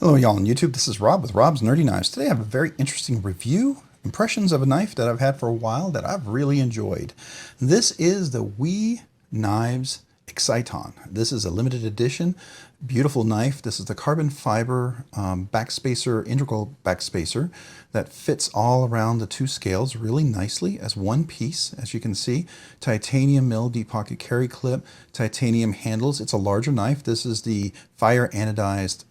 Hello y'all on YouTube, this is Rob with Rob's Nerdy Knives. Today I have a very interesting review, impressions of a knife that I've had for a while that I've really enjoyed. This is the We Knives Exciton. This is a limited edition, beautiful knife. This is the carbon fiber backspacer, integral backspacer that fits all around the two scales really nicely as one piece, as you can see. Titanium mill deep pocket carry clip, titanium handles. It's a larger knife. This is the fire anodized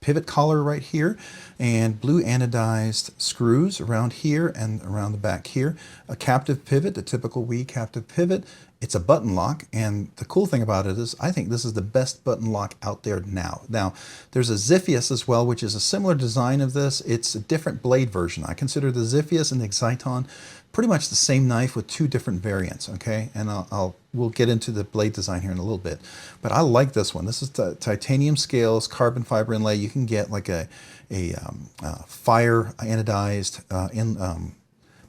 pivot collar right here, and blue anodized screws around here and around the back here. A captive pivot, the typical We captive pivot. It's a button lock, and the cool thing about it is I think this is the best button lock out there now. Now, there's a Ziphius as well, which is a similar design of this. It's a different blade version. I consider the Ziphius and the Exciton pretty much the same knife with two different variants, okay? And we'll get into the blade design here in a little bit. But I like this one. This is the titanium scales, carbon fiber inlay. You can get like a fire anodized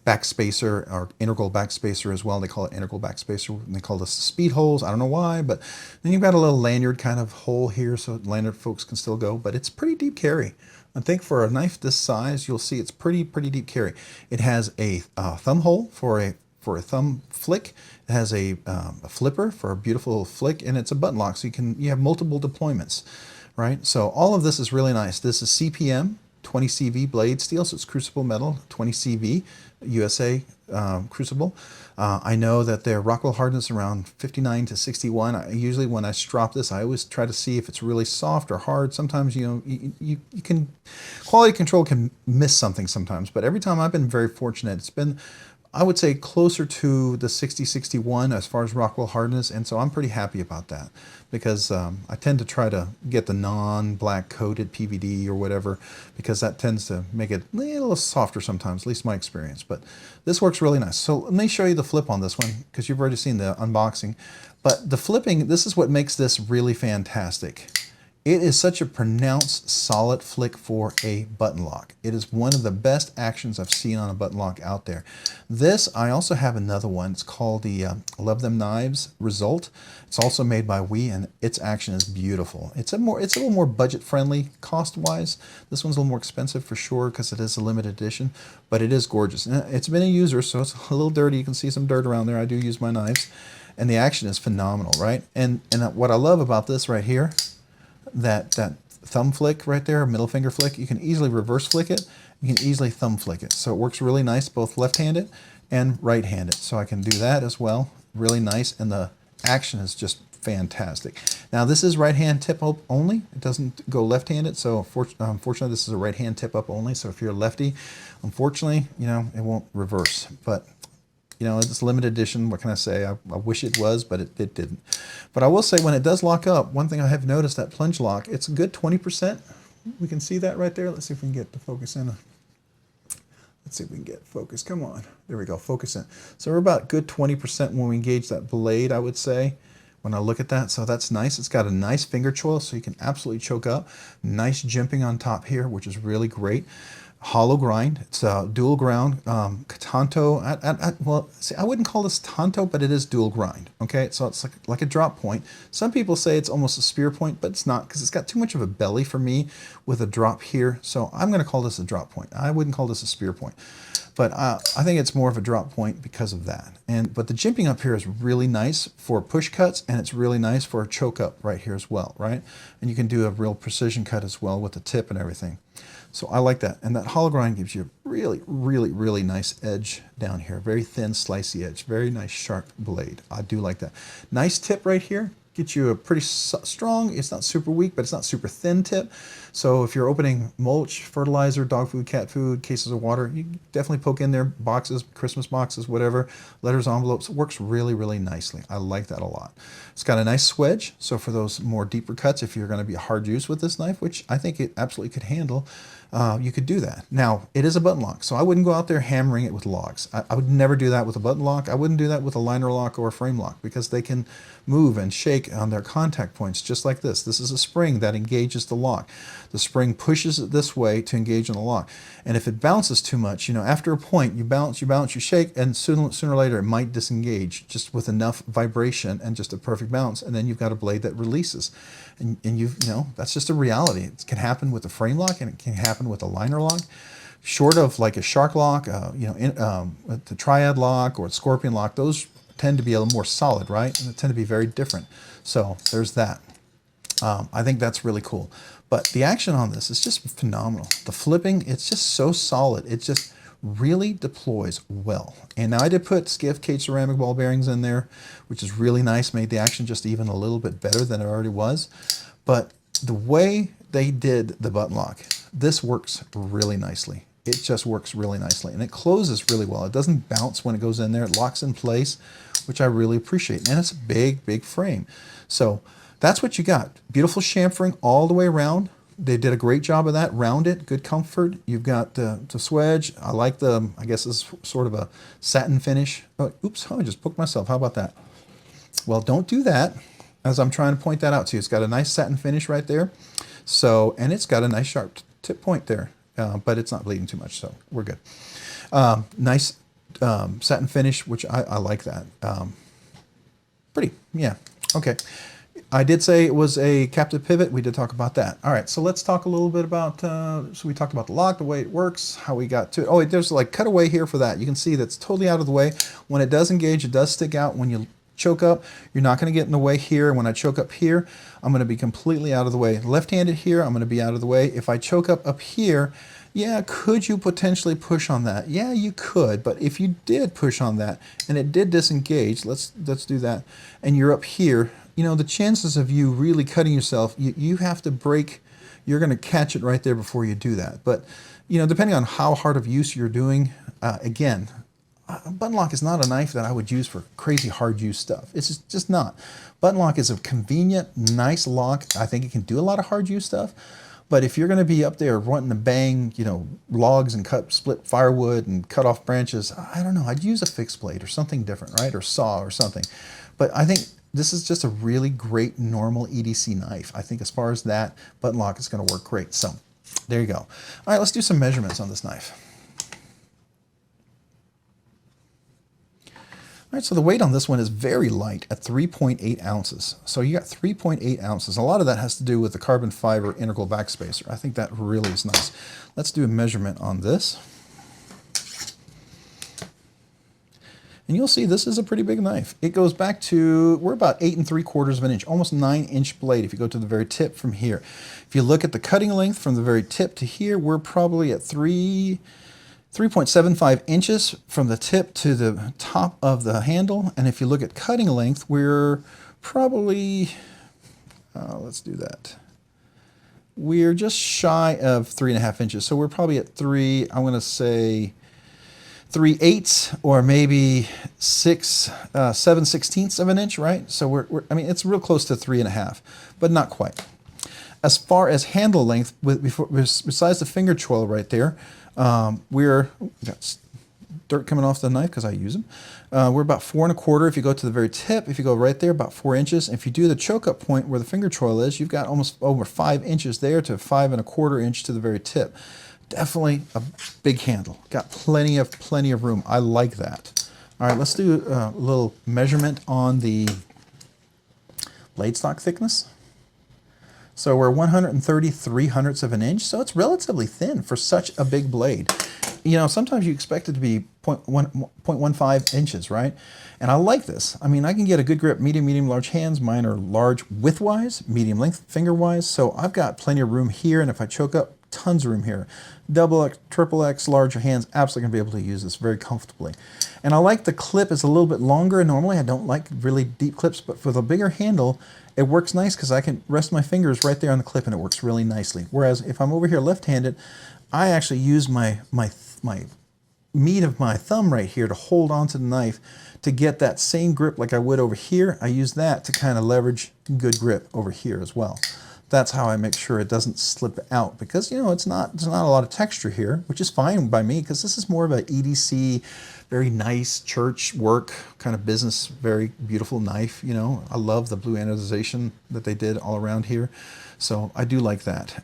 backspacer or integral backspacer as well. They call it integral backspacer, and they call this the speed holes. I don't know why, but then you've got a little lanyard kind of hole here so lanyard folks can still go, but it's pretty deep carry. I think for a knife this size, you'll see it's pretty deep carry. It has a thumb hole for a thumb flick. It has a flipper for a beautiful flick, and it's a button lock, so you have multiple deployments, right? So all of this is really nice. This is CPM 20 CV blade steel, so it's crucible metal, 20 CV USA crucible. I know that their Rockwell hardness around 59 to 61. Usually when I strop this, I always try to see if it's really soft or hard. Sometimes, you can, quality control can miss something sometimes, but every time I've been very fortunate. It's been, I would say, closer to the 60-61 as far as Rockwell hardness, and so I'm pretty happy about that because I tend to try to get the non-black coated PVD or whatever because that tends to make it a little softer sometimes, at least my experience. But this works really nice. So let me show you the flip on this one because you've already seen the unboxing. But the flipping, this is what makes this really fantastic. It is such a pronounced solid flick for a button lock. It is one of the best actions I've seen on a button lock out there. This, I also have another one. It's called the Love Them Knives Result. It's also made by We, and its action is beautiful. It's a little more budget friendly cost-wise. This one's a little more expensive for sure because it is a limited edition, but it is gorgeous. And it's been a user, so it's a little dirty. You can see some dirt around there. I do use my knives, and the action is phenomenal, right? And what I love about this right here, that thumb flick right there, middle finger flick, you can easily reverse flick it. You can easily thumb flick it. So it works really nice, both left-handed and right-handed. So I can do that as well. Really nice, and the action is just fantastic. Now this is right-hand tip up only. It doesn't go left-handed, so unfortunately this is a right-hand tip up only. So if you're a lefty, unfortunately, it won't reverse. But it's a limited edition. What can I say? I wish it was, but it didn't. But I will say when it does lock up, one thing I have noticed, that plunge lock, it's a good 20%. We can see that right there. Let's see if we can get the focus in. Let's see if we can get focus. Come on. There we go. Focus in. So we're about good 20% when we engage that blade, I would say, when I look at that. So that's nice. It's got a nice finger choil, so you can absolutely choke up. Nice jimping on top here, which is really great. Hollow grind. It's a dual ground tanto. Well, see, I wouldn't call this tanto, but it is dual grind. Okay, so it's like a drop point. Some people say it's almost a spear point, but it's not because it's got too much of a belly for me with a drop here. So I'm going to call this a drop point. I wouldn't call this a spear point, but I think it's more of a drop point because of that. But the jimping up here is really nice for push cuts, and it's really nice for a choke up right here as well, right? And you can do a real precision cut as well with the tip and everything. So I like that. And that hollow grind gives you a really nice edge down here. Very thin, slicey edge. Very nice, sharp blade. I do like that. Nice tip right here. Gets you a pretty strong, it's not super weak, but it's not super thin tip. So if you're opening mulch, fertilizer, dog food, cat food, cases of water, you can definitely poke in there, boxes, Christmas boxes, whatever, letters, envelopes. It works really nicely. I like that a lot. It's got a nice swedge, so for those more deeper cuts, if you're going to be a hard use with this knife, which I think it absolutely could handle, you could do that. Now, it is a button lock, so I wouldn't go out there hammering it with logs. I would never do that with a button lock. I wouldn't do that with a liner lock or a frame lock because they can move and shake on their contact points just like this. This is a spring that engages the lock. the spring pushes it this way to engage in the lock. And if it bounces too much, you know, after a point, you bounce, you shake, and sooner or later it might disengage just with enough vibration and just a perfect bounce, and then you've got a blade that releases. And you know, that's just a reality. It can happen with a frame lock, and it can happen with a liner lock. Short of like a shark lock, you know, the triad lock or scorpion lock, those tend to be a little more solid, right? And they tend to be very different. So there's that. I think that's really cool. But the action on this is just phenomenal. The flipping, it's just so solid. It just really deploys well. And now I did put Skiff cage ceramic ball bearings in there, which is really nice, made the action just even a little bit better than it already was. But the way they did the button lock, this works really nicely. It just works really nicely, and it closes really well. It doesn't bounce when it goes in there. It locks in place, which I really appreciate. And it's a big, big frame. So that's what you got. Beautiful chamfering all the way around. They did a great job of that. Rounded, good comfort. You've got the swedge. I like the, I guess it's sort of a satin finish. Oh, oops, I just poked myself. How about that? Well, don't do that, as I'm trying to point that out to you. It's got a nice satin finish right there. So, and it's got a nice sharp tip point there. But it's not bleeding too much, so we're good. Nice satin finish, which I like that. Pretty, yeah, okay. I did say it was a captive pivot. We did talk about that. All right, so let's talk a little bit about, so we talked about the lock, the way it works, how we got to it. Oh, there's like cutaway here for that. You can see that's totally out of the way. When it does engage, it does stick out. When you choke up, you're not going to get in the way here. When I choke up here, I'm going to be completely out of the way. Left-handed here, I'm going to be out of the way. If I choke up here, yeah, could you potentially push on that? Yeah, you could, but if you did push on that and it did disengage, let's do that, and you're up here, you know, the chances of you really cutting yourself, you have to break, you're going to catch it right there before you do that. But, you know, depending on how hard of use you're doing, again, button lock is not a knife that I would use for crazy hard use stuff. It's just not. Button lock is a convenient, nice lock. I think it can do a lot of hard use stuff. But if you're going to be up there wanting to bang, you know, logs and split firewood and cut off branches, I don't know. I'd use a fixed blade or something different, right? Or saw or something. But I think this is just a really great normal EDC knife. I think as far as that, button lock is going to work great. So there you go. All right, let's do some measurements on this knife. All right, so the weight on this one is very light at 3.8 ounces. So you got 3.8 ounces. A lot of that has to do with the carbon fiber integral backspacer. I think that really is nice. Let's do a measurement on this. And you'll see this is a pretty big knife. It goes back to, we're about 8 3/4 of an inch, almost 9-inch blade if you go to the very tip from here. If you look at the cutting length from the very tip to here, we're probably at 3.75 inches from the tip to the top of the handle. And if you look at cutting length, we're probably, let's do that. We're just shy of 3.5 inches. So we're probably at I'm going to say 3/8 or maybe 7/16 of an inch, right? So I mean, it's real close to 3.5, but not quite. As far as handle length, besides the finger choil right there, we got dirt coming off the knife because I use them. We're about 4 1/4 if you go to the very tip. If you go right there, about 4 inches. If you do the choke up point where the finger choil is, you've got almost over 5 inches there to 5 1/4 inch to the very tip. Definitely a big handle. Got plenty of room. I like that. All right, let's do a little measurement on the blade stock thickness. So we're 133/100 of an inch, so it's relatively thin for such a big blade. You know, sometimes you expect it to be 0.15 inches, right? And I like this. I mean, I can get a good grip, medium, large hands. Mine are large width-wise, medium length finger-wise, so I've got plenty of room here, and if I choke up, tons of room here. Double X, triple X, larger hands, absolutely gonna be able to use this very comfortably. And I like the clip is a little bit longer. Normally I don't like really deep clips, but for the bigger handle, it works nice because I can rest my fingers right there on the clip and it works really nicely. Whereas if I'm over here left-handed, I actually use my meat of my thumb right here to hold onto the knife to get that same grip like I would over here. I use that to kind of leverage good grip over here as well. That's how I make sure it doesn't slip out, because you know there's not a lot of texture here, which is fine by me because this is more of an EDC, very nice church work kind of business, very beautiful knife. You know, I love the blue anodization that they did all around here, so I do like that.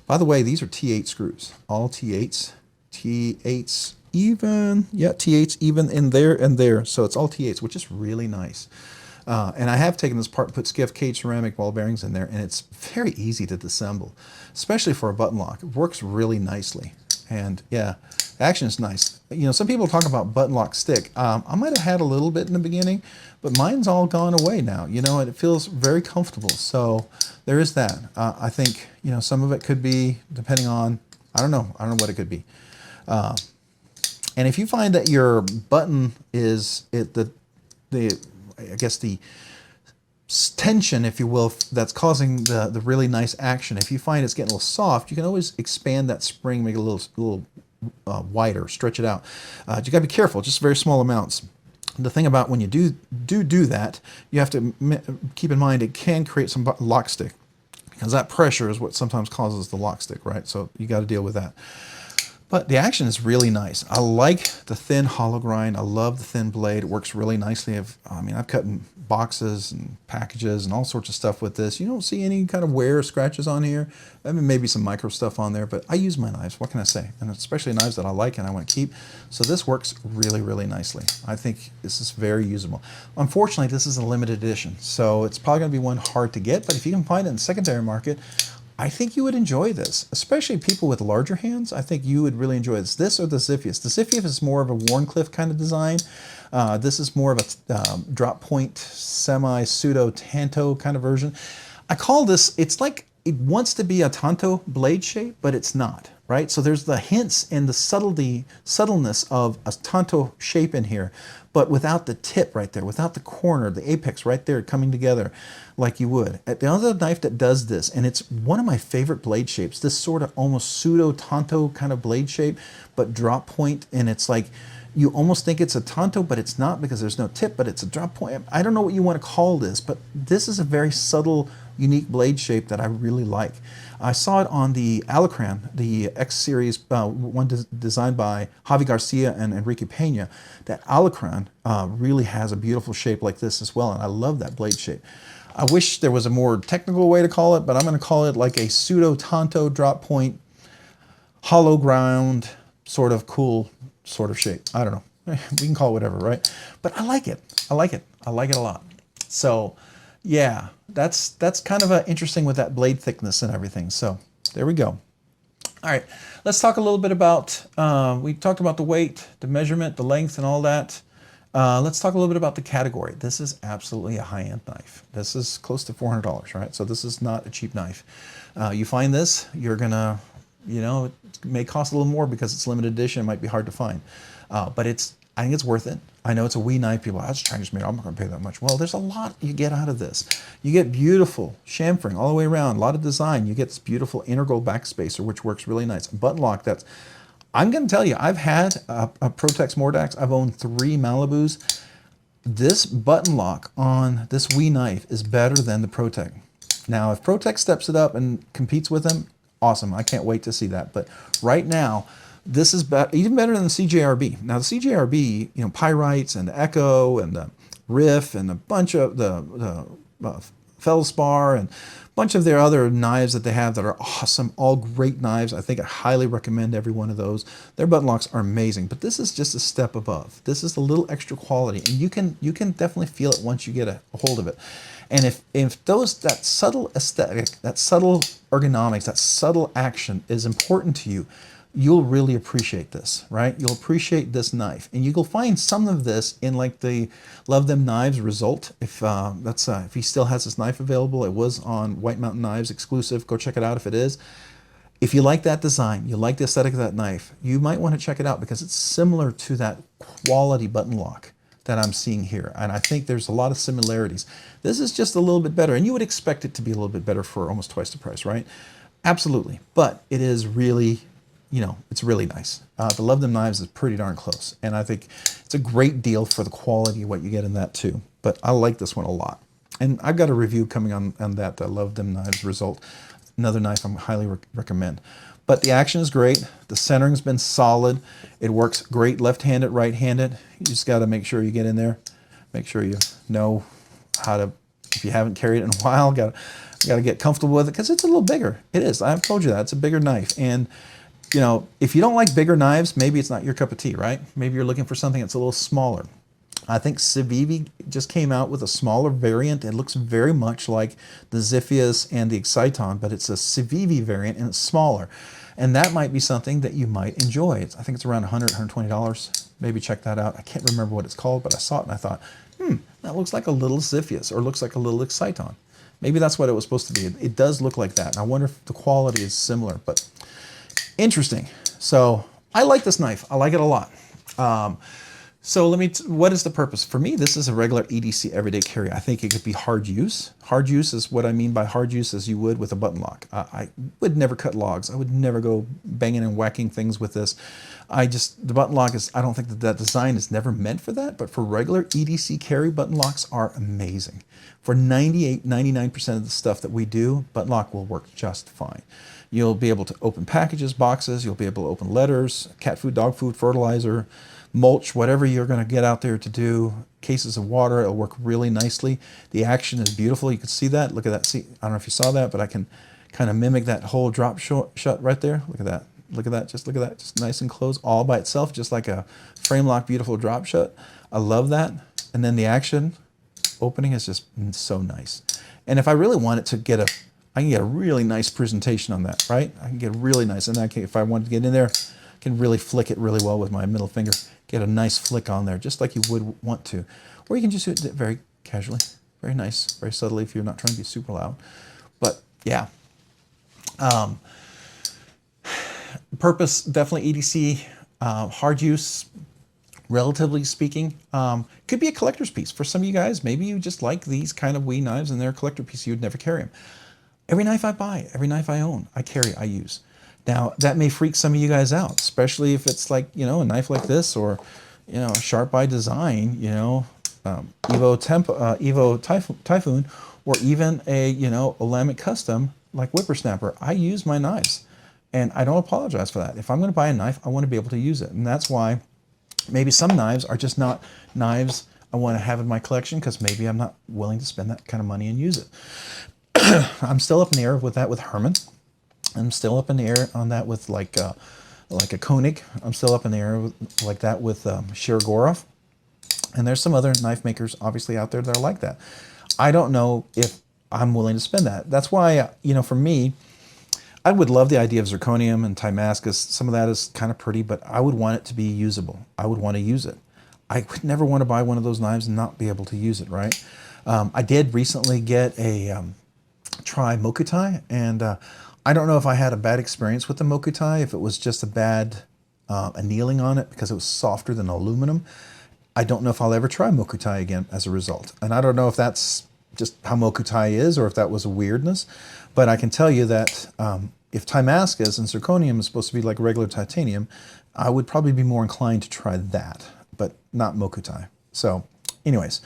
By the way, these are T8 screws, all T8s, T8s even, yeah, T8s even in there and there. So it's all T8s, which is really nice. And I have taken this apart and put Skiff cage ceramic ball bearings in there, and it's very easy to disassemble, especially for a button lock. It works really nicely. And yeah, action is nice. You know, some people talk about button lock stick. I might have had a little bit in the beginning, but mine's all gone away now, you know, and it feels very comfortable. So there is that. I think, you know, some of it could be depending on, I don't know what it could be. And if you find that your button is I guess the tension, if you will, that's causing the really nice action, if you find it's getting a little soft, you can always expand that spring, make it a little wider, stretch it out. You got to be careful, just very small amounts. The thing about when you do that, you have to keep in mind it can create some lock stick, because that pressure is what sometimes causes the lock stick, right? So you got to deal with that. But the action is really nice. I like the thin hollow grind. I love the thin blade. It works really nicely. I've cut in boxes and packages and all sorts of stuff with this. You don't see any kind of wear or scratches on here. I mean, maybe some micro stuff on there, but I use my knives. What can I say? And especially knives that I like and I want to keep. So this works really, really nicely. I think this is very usable. Unfortunately, this is a limited edition, so it's probably going to be one hard to get, but if you can find it in the secondary market, I think you would enjoy this, especially people with larger hands. I think you would really enjoy this. This or the Ziphius. The Ziphius is more of a Wharncliffe kind of design. This is more of a drop point, semi-pseudo Tanto kind of version. I call this, it's like it wants to be a Tanto blade shape, but it's not, right? So there's the hints and the subtleness of a Tanto shape in here, but without the tip right there, without the corner, the apex right there coming together like you would. The other knife that does this, and it's one of my favorite blade shapes, this sort of almost pseudo Tanto kind of blade shape, but drop point, and it's like, you almost think it's a Tanto, but it's not because there's no tip, but it's a drop point. I don't know what you want to call this, but this is a very subtle, unique blade shape that I really like. I saw it on the Alacran, the X series, one designed by Javi Garcia and Enrique Pena. That Alacran really has a beautiful shape like this as well, and I love that blade shape. I wish there was a more technical way to call it, but I'm going to call it like a pseudo Tanto drop point, hollow ground, sort of cool sort of shape. I don't know. We can call it whatever, right? But I like it. I like it. I like it a lot. So yeah, that's kind of interesting with that blade thickness and everything. So there we go. All right, let's talk a little bit about, we talked about the weight, the measurement, the length, and all that. Let's talk a little bit about the category. This is absolutely a high-end knife. This is close to $400, right? So this is not a cheap knife. You find this, you're gonna, you know, it may cost a little more because it's limited edition. It might be hard to find, but I think it's worth it. I know it's a We Knife. People, I was Chinese made. I'm not going to pay that much. Well, there's a lot you get out of this. You get beautiful chamfering all the way around. A lot of design. You get this beautiful integral backspacer, which works really nice. Button lock. I'm going to tell you, I've had a Protex Mordax. I've owned 3 Malibus. This button lock on this We Knife is better than the Protex. Now, if Protex steps it up and competes with them, awesome. I can't wait to see that. But right now, this is even better than the CJRB. Now the CJRB, you know, Pyrites and the Echo and the Riff and a bunch of the Feldspar and a bunch of their other knives that they have that are awesome, all great knives. I think I highly recommend every one of those. Their button locks are amazing, but this is just a step above. This is a little extra quality, and you can definitely feel it once you get a hold of it. And if that subtle aesthetic, that subtle ergonomics, that subtle action is important to you, you'll really appreciate this, right? You'll appreciate this knife, and you'll find some of this in like the Love Them Knives result. If if he still has this knife available, it was on White Mountain Knives exclusive. Go check it out if it is. If you like that design, you like the aesthetic of that knife, you might want to check it out because it's similar to that quality button lock that I'm seeing here, and I think there's a lot of similarities. This is just a little bit better, and you would expect it to be a little bit better for almost twice the price, right? Absolutely, but it is really, you know, it's really nice. The Love Them Knives is pretty darn close, and I think it's a great deal for the quality of what you get in that too. But I like this one a lot, and I've got a review coming on that Love Them Knives result. Another knife I highly recommend. But the action is great. The centering's been solid. It works great left-handed, right-handed. You just got to make sure you get in there. Make sure you know how to, if you haven't carried it in a while, got to You got to get comfortable with it because it's a little bigger. It is. I've told you that. It's a bigger knife. And, you know, if you don't like bigger knives, maybe it's not your cup of tea, right? Maybe you're looking for something that's a little smaller. I think Civivi just came out with a smaller variant. It looks very much like the Ziphius and the Exciton, but it's a Civivi variant and it's smaller. And that might be something that you might enjoy. I think it's around $100, $120. Maybe check that out. I can't remember what it's called, but I saw it and I thought, that looks like a little Ziphius or looks like a little Exciton. Maybe that's what it was supposed to be. It does look like that. And I wonder if the quality is similar, but interesting. So I like this knife. I like it a lot. So what is the purpose? For me, this is a regular EDC everyday carry. I think it could be hard use. Hard use is what I mean by hard use as you would with a Buttonlock. I would never cut logs. I would never go banging and whacking things with this. The Buttonlock is, I don't think that design is never meant for that, but for regular EDC carry, Buttonlocks are amazing. For 98, 99% of the stuff that we do, Buttonlock will work just fine. You'll be able to open packages, boxes, you'll be able to open letters, cat food, dog food, fertilizer, mulch, whatever you're going to get out there to do, cases of water, it'll work really nicely. The action is beautiful. You can see that. Look at that. See, I don't know if you saw that, but I can kind of mimic that whole drop shut right there. Look at that. Look at that. Just look at that. Just nice and close all by itself, just like a frame lock, beautiful drop shut. I love that. And then the action opening is just so nice. And if I really want it to get I can get a really nice presentation on that, right? I can get really nice. And if I wanted to get in there, I can really flick it really well with my middle finger. Get a nice flick on there, just like you would want to. Or you can just do it very casually, very nice, very subtly if you're not trying to be super loud. But yeah. Purpose, definitely EDC, hard use, relatively speaking. Could be a collector's piece. For some of you guys, maybe you just like these kind of We Knives and they're a collector piece. You would never carry them. Every knife I buy, every knife I own, I carry, I use. Now, that may freak some of you guys out, especially if it's like, you know, a knife like this or, you know, a Sharp by Design, you know, Evo Typhoon, or even a, you know, Olamic Custom like Whippersnapper. I use my knives and I don't apologize for that. If I'm going to buy a knife, I want to be able to use it. And that's why maybe some knives are just not knives I want to have in my collection because maybe I'm not willing to spend that kind of money and use it. I'm still up in the air with that with Herman. I'm still up in the air on that with like a Koenig. I'm still up in the air like that with Shirogorov. And there's some other knife makers obviously out there that are like that. I don't know if I'm willing to spend that. That's why, you know, for me, I would love the idea of zirconium and Timascus. Some of that is kind of pretty, but I would want it to be usable. I would want to use it. I would never want to buy one of those knives and not be able to use it, right? I did recently get a try Mokutai, and I don't know if I had a bad experience with the Mokutai, if it was just a bad annealing on it because it was softer than aluminum. I don't know if I'll ever try Mokutai again as a result. And I don't know if that's just how Mokutai is or if that was a weirdness, but I can tell you that if Timascus and zirconium is supposed to be like regular titanium, I would probably be more inclined to try that, but not Mokutai. So anyways,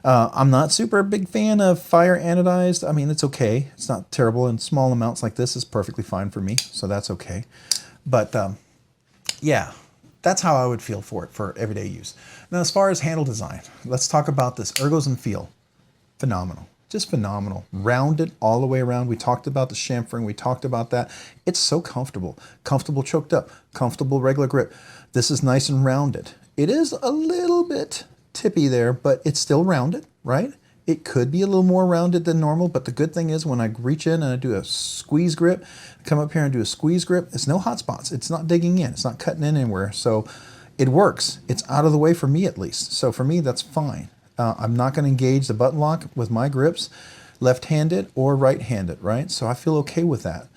I'm not super big fan of fire anodized. I mean, it's okay. It's not terrible. In small amounts like this is perfectly fine for me. So that's okay. But yeah, that's how I would feel for it for everyday use. Now, as far as handle design, let's talk about this. Ergos and feel. Phenomenal. Just phenomenal. Rounded all the way around. We talked about the chamfering. We talked about that. It's so comfortable. Comfortable choked up. Comfortable regular grip. This is nice and rounded. It is a little bit tippy there, but it's still rounded, right? It could be a little more rounded than normal, but the good thing is when I reach in and I do a squeeze grip, come up here and do a squeeze grip, it's no hot spots. It's not digging in. It's not cutting in anywhere. So it works. It's out of the way for me at least. So for me, that's fine. I'm not going to engage the Buttonlock with my grips, left-handed or right-handed, right? So I feel okay with that.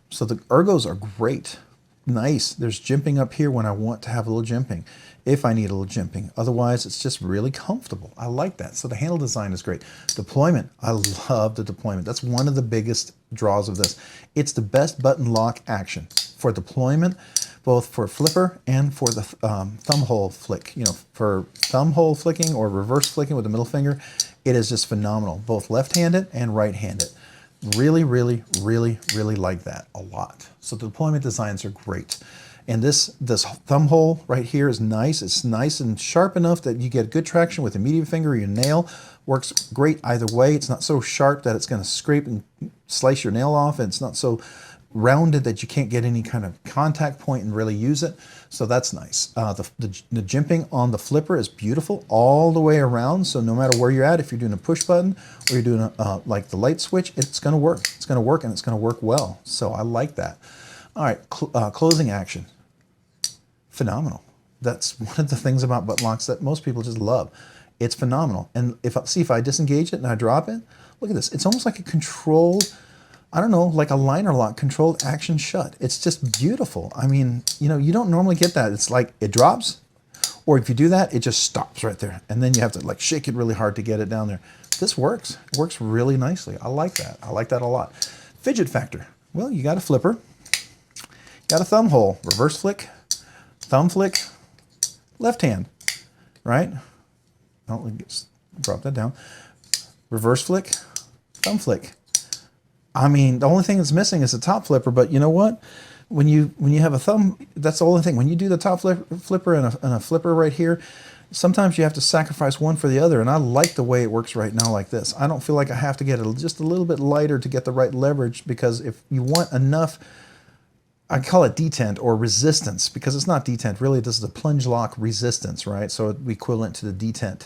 So the ergos are great. Nice. There's jimping up here when I want to have a little jimping, if I need a little jimping. Otherwise, it's just really comfortable. I like that. So the handle design is great. Deployment. I love the deployment. That's one of the biggest draws of this. It's the best Buttonlock action for deployment, both for flipper and for the thumb hole flick. You know, for thumb hole flicking or reverse flicking with the middle finger, it is just phenomenal, both left-handed and right-handed. Really, really, really, really like that a lot. So the deployment designs are great. And this thumb hole right here is nice. It's nice and sharp enough that you get good traction with the medium finger or your nail Works great either way. It's not so sharp that it's going to scrape and slice your nail off, and it's not so rounded that you can't get any kind of contact point and really use it. So that's nice. The jimping on the flipper is beautiful all the way around. So no matter where you're at, if you're doing a push button or you're doing like the light switch, it's going to work. It's going to work, and it's going to work well. So I like that. All right, closing action. Phenomenal. That's one of the things about Buttonlocks that most people just love. It's phenomenal. And if I disengage it and I drop it, look at this. It's almost like a controlled, I don't know, like a liner lock controlled action shut. It's just beautiful. I mean, you know, you don't normally get that. It's like it drops, or if you do that, it just stops right there. And then you have to like shake it really hard to get it down there. This works. It works really nicely. I like that. I like that a lot. Fidget factor. Well, you got a flipper, got a thumb hole, reverse flick, thumb flick, left hand, right? Oh, let's drop that down. Reverse flick, thumb flick. I mean, the only thing that's missing is the top flipper, but you know what? When you have a thumb, that's the only thing. When you do the top flipper and a flipper right here, sometimes you have to sacrifice one for the other, and I like the way it works right now like this. I don't feel like I have to get it just a little bit lighter to get the right leverage, because if you want enough, I call it detent or resistance, because it's not detent. Really, this is a plunge lock resistance, right? So it's equivalent to the detent,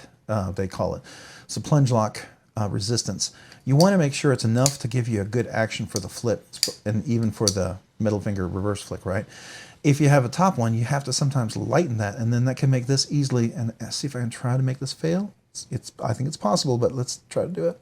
they call it. So plunge lock resistance. You want to make sure it's enough to give you a good action for the flip, and even for the middle finger reverse flick, right? If you have a top one, you have to sometimes lighten that, and then that can make this easily, and see if I can try to make this fail. I think it's possible, but let's try to do it.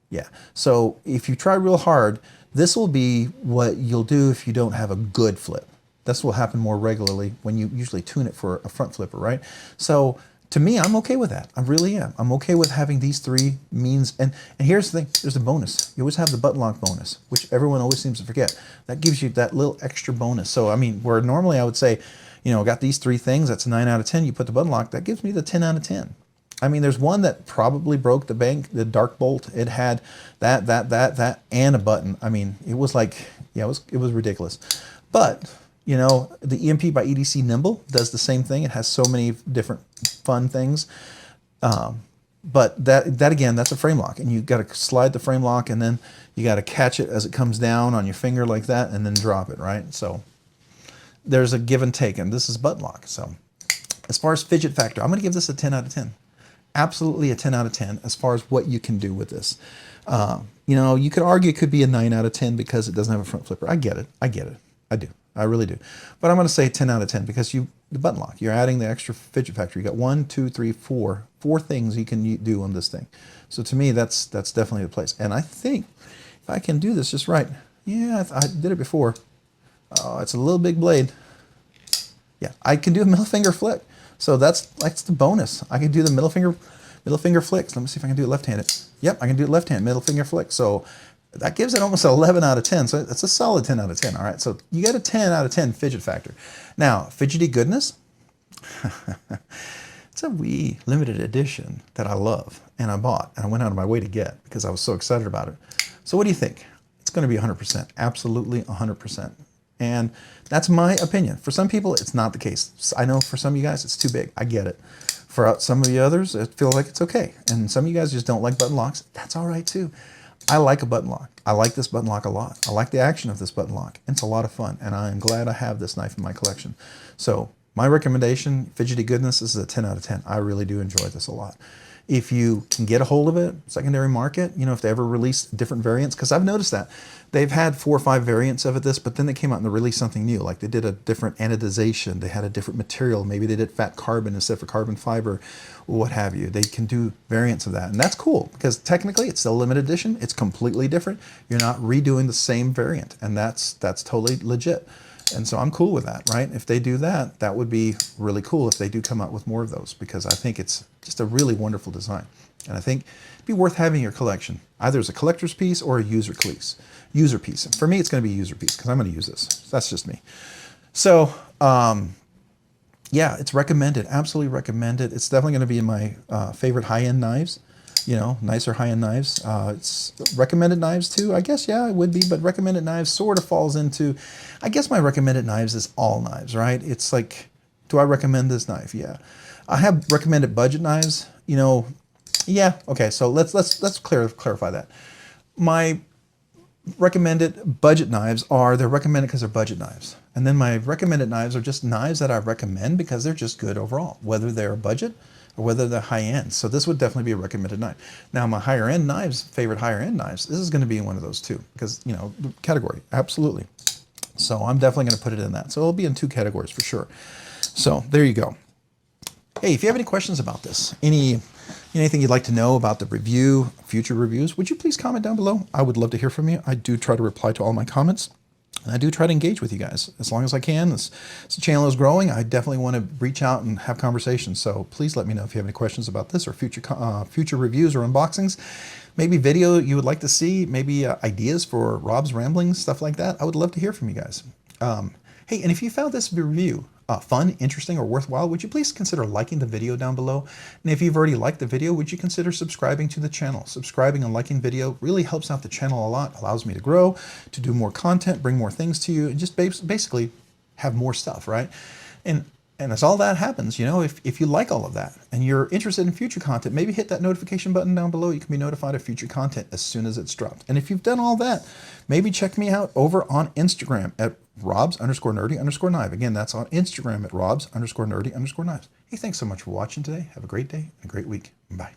Yeah, so if you try real hard, this will be what you'll do if you don't have a good flip. This will happen more regularly when you usually tune it for a front flipper, right? So to me, I'm okay with that. I really am. I'm okay with having these three means. And here's the thing, there's a bonus. You always have the button lock bonus, which everyone always seems to forget. That gives you that little extra bonus. So, I mean, where normally I would say, you know, I got these three things, that's a 9 out of 10. You put the button lock, that gives me the 10 out of 10. I mean, there's one that probably broke the bank, the dark bolt. It had that, and a button. I mean, it was like, yeah, it was ridiculous. But, you know, the EMP by EDC Nimble does the same thing. It has so many different fun things. But that again, that's a frame lock, and you got to slide the frame lock, and then you got to catch it as it comes down on your finger like that, and then drop it, right? So there's a give and take, and this is button lock. So as far as fidget factor, I'm going to give this a 10 out of 10. Absolutely a 10 out of 10 as far as what you can do with this. You know, you could argue it could be a 9 out of 10 because it doesn't have a front flipper. I get it. I get it. I do. I really do. But I'm going to say 10 out of 10 because the button lock, you're adding the extra fidget factor. You got 1, 2, 3, 4 things you can do on this thing. So to me, that's definitely the place. And I think if I can do this just right, yeah, I did it before. Oh, it's a little big blade. Yeah, I can do a middle finger flick. So that's the bonus. I can do the middle finger flicks. Let me see if I can do it left-handed. Yep, I can do it left-handed, middle finger flick. So that gives it almost 11 out of 10. So it's a solid 10 out of 10. All right, so you got a 10 out of 10 fidget factor. Now, fidgety goodness. It's a wee limited edition that I love and I bought and I went out of my way to get because I was so excited about it. So what do you think? It's going to be 100%, absolutely 100%. And that's my opinion. For some people, it's not the case. I know for some of you guys, it's too big. I get it. For some of the others, it feels like it's okay. And some of you guys just don't like button locks. That's all right too. I like a button lock. I like this button lock a lot. I like the action of this button lock. It's a lot of fun. And I am glad I have this knife in my collection. So my recommendation, fidgety goodness, this is a 10 out of 10. I really do enjoy this a lot. If you can get a hold of it, secondary market, you know, if they ever release different variants, because I've noticed that they've had 4 or 5 variants of it, but then they came out and they released something new. Like they did a different anodization. They had a different material. Maybe they did fat carbon instead of carbon fiber, or what have you. They can do variants of that. And that's cool because technically it's still a limited edition. It's completely different. You're not redoing the same variant. And that's totally legit. And so I'm cool with that, right? If they do that, that would be really cool if they do come out with more of those, because I think it's just a really wonderful design. And I think it'd be worth having in your collection, either as a collector's piece or a user piece. And for me, it's going to be a user piece because I'm going to use this. That's just me. So, yeah, it's recommended, absolutely recommended. It's definitely going to be in my favorite high-end knives. You know, nicer high-end knives. It's recommended knives too, I guess. Yeah, it would be, but recommended knives sort of falls into, I guess my recommended knives is all knives, right? It's like, do I recommend this knife? Yeah. I have recommended budget knives. You know, Yeah, okay, so let's clarify that. My recommended budget knives they're recommended because they're budget knives. And then my recommended knives are just knives that I recommend because they're just good overall, whether they're budget or whether they're high end. So this would definitely be a recommended knife. Now my higher end knives, favorite higher end knives, this is going to be one of those too, because, you know, category, absolutely. So I'm definitely going to put it in that. So it'll be in 2 categories for sure. So there you go. Hey, if you have any questions about this, anything you'd like to know about the review, future reviews, would you please comment down below? I would love to hear from you. I do try to reply to all my comments, and I do try to engage with you guys as long as I can. This channel is growing. I definitely want to reach out and have conversations. So please let me know if you have any questions about this or future reviews or unboxings. Maybe video you would like to see, maybe ideas for Rob's ramblings, stuff like that. I would love to hear from you guys. Hey, and if you found this review fun, interesting, or worthwhile, would you please consider liking the video down below? And if you've already liked the video, would you consider subscribing to the channel? Subscribing and liking video really helps out the channel a lot, allows me to grow, to do more content, bring more things to you, and just basically have more stuff, right? And as all that happens, you know, if you like all of that and you're interested in future content, maybe hit that notification button down below. You can be notified of future content as soon as it's dropped. And if you've done all that, maybe check me out over on Instagram at Robs_nerdy_knife. Again, that's on Instagram at Robs_nerdy_knives. Hey, thanks so much for watching today. Have a great day and a great week. Bye.